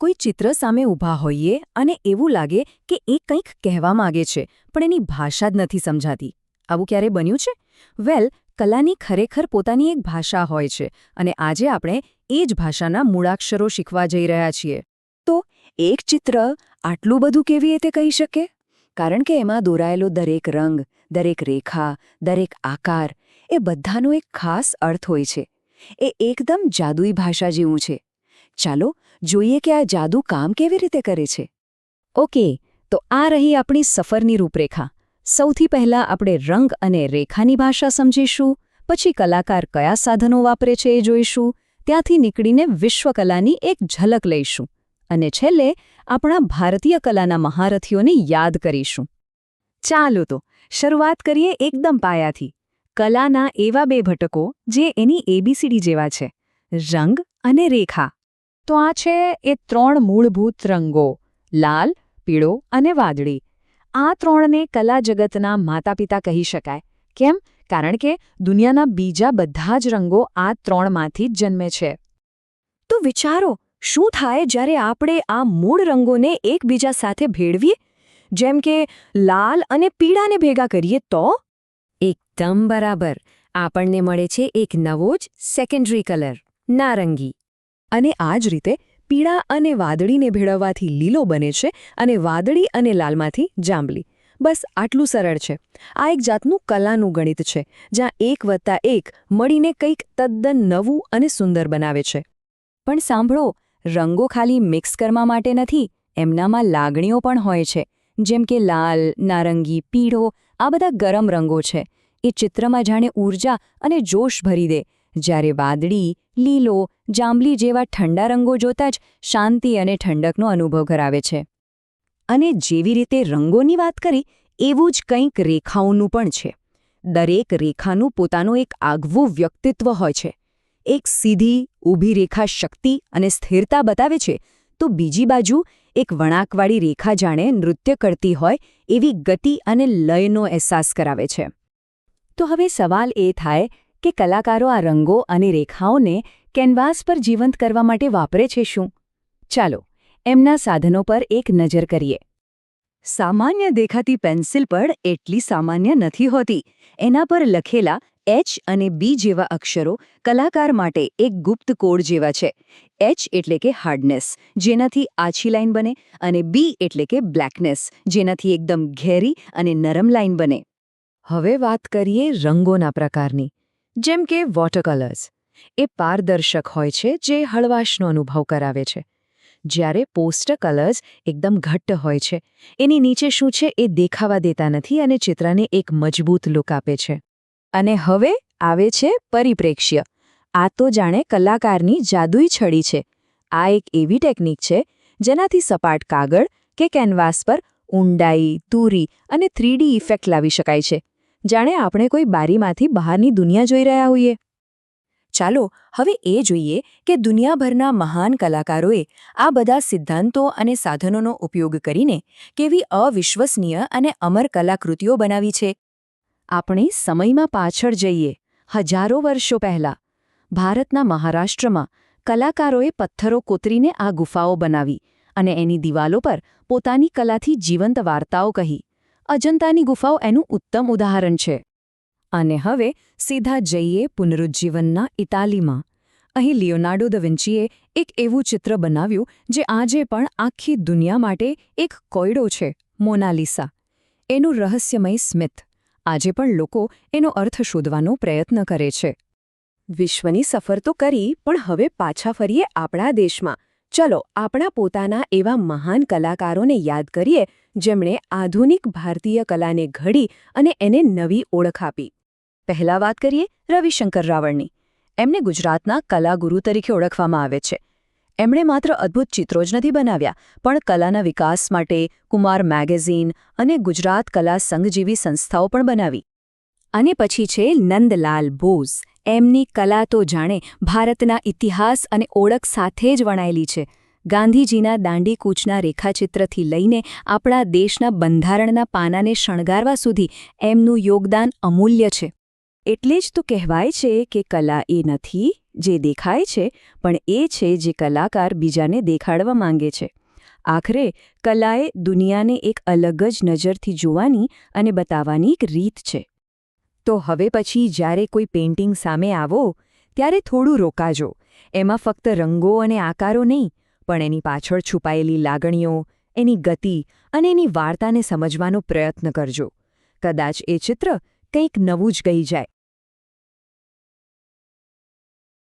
કોઈ ચિત્ર સામે ઊભા હોઈએ અને એવું લાગે કે એ કંઈક કહેવા માંગે છે પણ એની ભાષા જ નથી સમજાતી. આવું ક્યારે બન્યું છે? વેલ, કલાની ખરેખર પોતાની એક ભાષા હોય છે અને આજે આપણે એ જ ભાષાના મૂળાક્ષરો શીખવા જઈ રહ્યા છીએ. તો એક ચિત્ર આટલું બધું કેવી રીતે કહી શકે? કારણ કે એમાં દોરાયેલો દરેક રંગ, દરેક રેખા, દરેક આકાર એ બધાનો એક ખાસ અર્થ હોય છે. એ એકદમ જાદુઈ ભાષા જેવું છે. ચાલો જોઈએ કે આ જાદુ કામ કેવી રીતે કરે છે. ઓકે, તો આ રહી આપણી સફરની રૂપરેખા. સૌથી પહેલાં આપણે રંગ અને રેખાની ભાષા સમજીશું, પછી કલાકાર કયા સાધનો વાપરે છે એ જોઈશું, ત્યાંથી નીકળીને વિશ્વકલાની એક ઝલક લઈશું અને છેલ્લે આપણા ભારતીય કલાના મહારથીઓને યાદ કરીશું. ચાલો તો શરૂઆત કરીએ એકદમ પાયાથી. કલાના એવા બે ઘટકો જે એની એબીસીડી જેવા છે, રંગ અને રેખા. તો આ છે એ ત્રણ મૂળભૂત રંગો, લાલ, પીળો અને વાદળી. આ ત્રણને કલા જગતના માતાપિતા કહી શકાય. કેમ? કારણ કે દુનિયાના બીજા બધા જ રંગો આ ત્રણમાંથી જ જન્મે છે. તો વિચારો, શું થાય જ્યારે આપણે આ મૂળ રંગોને એકબીજા સાથે ભેળવીએ? જેમ કે લાલ અને પીળાને ભેગા કરીએ તો? એકદમ બરાબર. આપણને મળે છે એક નવો જ સેકન્ડરી કલર, નારંગી. અને આ જ રીતે પીળા અને વાદળીને ભેળવવાથી લીલો બને છે અને વાદળી અને લાલમાંથી જાંબલી. બસ આટલું સરળ છે. આ એક જાતનું કલાનું ગણિત છે, જ્યાં 1+1 મળીને કંઈક તદ્દન નવું અને સુંદર બનાવે છે. પણ સાંભળો, રંગો ખાલી મિક્સ કરવા માટે નથી, એમનામાં લાગણીઓ પણ હોય છે. જેમ કે લાલ, નારંગી, પીળો, આ બધા ગરમ રંગો છે. એ ચિત્રમાં જાણે ઊર્જા અને જોશ ભરી દે. જ્યારે વાદળી, લીલો, જાંબલી જેવા ઠંડા રંગો જોતાં જ શાંતિ અને ઠંડકનો અનુભવ કરાવે છે. અને જેવી રીતે રંગોની વાત કરી, એવું જ કંઈક રેખાઓનું પણ છે. દરેક રેખાનું પોતાનું એક આગવું વ્યક્તિત્વ હોય છે. એક સીધી, ઊભી રેખા શક્તિ અને સ્થિરતા બતાવે છે, તો બીજી બાજુ એક વળાંકવાળી રેખા જાણે નૃત્ય કરતી હોય એવી ગતિ અને લયનો અહેસાસ કરાવે છે. તો હવે સવાલ એ થાય કે કલાકારો આ રંગો અને રેખાઓને કેનવાસ પર જીવંત કરવા માટે વાપરે છે શું? ચાલો, એમના સાધનો પર એક નજર કરીએ. સામાન્ય દેખાતી પેન્સિલ પણ એટલી સામાન્ય નથી હોતી. એના પર લખેલા H અને B જેવા અક્ષરો કલાકાર માટે એક ગુપ્ત કોડ જેવા છે. H એટલે કે હાર્ડનેસ, જેનાથી આછી લાઇન બને, અને B એટલે કે બ્લેકનેસ, જેનાથી એકદમ ઘેરી અને નરમ લાઇન બને. હવે વાત કરીએ રંગોના પ્રકારની. જેમ કે વોટર કલર્સ. એ પારદર્શક હોય છે, જે હળવાશનો અનુભવ કરાવે છે. જ્યારે પોસ્ટર કલર્સ એકદમ ઘટ્ટ હોય છે. એની નીચે શું છે એ દેખાવા દેતા નથી અને ચિત્રને એક મજબૂત લુક આપે છે. અને હવે આવે છે પરિપ્રેક્ષ્ય. આ તો જાણે કલાકારની જાદુઈ છડી છે. આ એક એવી ટેકનિક છે જેનાથી સપાટ કાગળ કે કેનવાસ પર ઊંડાઈ, દૂરી અને 3D ઇફેક્ટ લાવી શકાય છે. જાણે આપણે કોઈ બારીમાંથી બહારની દુનિયા જોઈ રહ્યા હોઈએ. ચાલો હવે એ જોઈએ કે દુનિયાભરના મહાન કલાકારોએ આ બધા સિદ્ધાંતો અને સાધનોનો ઉપયોગ કરીને કેવી અવિશ્વસનીય અને અમર કલાકૃતિઓ બનાવી છે. આપણે સમયમાં પાછળ જઈએ, હજારો વર્ષો પહેલાં. ભારતના મહારાષ્ટ્રમાં કલાકારોએ પથ્થરો કોતરીને આ ગુફાઓ બનાવી અને એની દિવાલો પર પોતાની કલાથી જીવંત વાર્તાઓ કહી. અજંતાની ગુફાઓ એનું ઉત્તમ ઉદાહરણ છે. અને હવે સીધા જઈએ પુનરુજ્જીવનના ઇટાલીમાં. અહીં લિયોનાર્ડો દ વિન્ચીએ એક એવું ચિત્ર બનાવ્યું જે આજે પણ આખી દુનિયા માટે એક કોયડો છે, મોનાલિસા. એનું રહસ્યમય સ્મિત. આજે પણ લોકો એનો અર્થ શોધવાનો પ્રયત્ન કરે છે. વિશ્વની સફર તો કરી, પણ હવે પાછા ફરીએ આપણા દેશમાં. ચલો આપણા પોતાના એવા મહાન કલાકારોને યાદ કરીએ જેમણે આધુનિક ભારતીય કલાને ઘડી અને એને નવી ઓળખ આપી. પહેલા વાત કરીએ રવિશંકર રાવળની. એમને ગુજરાતના કલાગુરુ તરીકે ઓળખવામાં આવે છે. એમણે માત્ર અદ્ભુત ચિત્રો જ નથી બનાવ્યા, પણ કલાના વિકાસ માટે કુમાર મેગેઝિન અને ગુજરાત કલા સંઘ જેવી સંસ્થાઓ પણ બનાવી. અને પછી છે નંદલાલ બોઝ. એમની કલા તો જાણે ભારતના ઇતિહાસ અને ઓળખ સાથે જ વણાયેલી છે. ગાંધીજીના દાંડી કૂચના રેખાચિત્રથી લઈને આપણા દેશના બંધારણના પાનાને શણગારવા સુધી એમનું યોગદાન અમૂલ્ય છે. એટલે જ તો કહેવાય છે કે કલા એ નથી જે દેખાય છે, પણ એ છે જે કલાકાર બીજાને દેખાડવા માંગે છે. આખરે કલાએ દુનિયાને એક અલગ જ નજરથી જોવાની અને બતાવવાની એક રીત છે. તો હવે પછી જ્યારે કોઈ પેઇન્ટિંગ સામે આવો ત્યારે થોડું રોકાજો. એમાં ફક્ત રંગો અને આકારો નહીં, પણ એની પાછળ છુપાયેલી લાગણીઓ, એની ગતિ અને એની વાર્તાને સમજવાનો પ્રયત્ન કરજો. કદાચ એ ચિત્ર કંઈક નવું જ કહી જાય.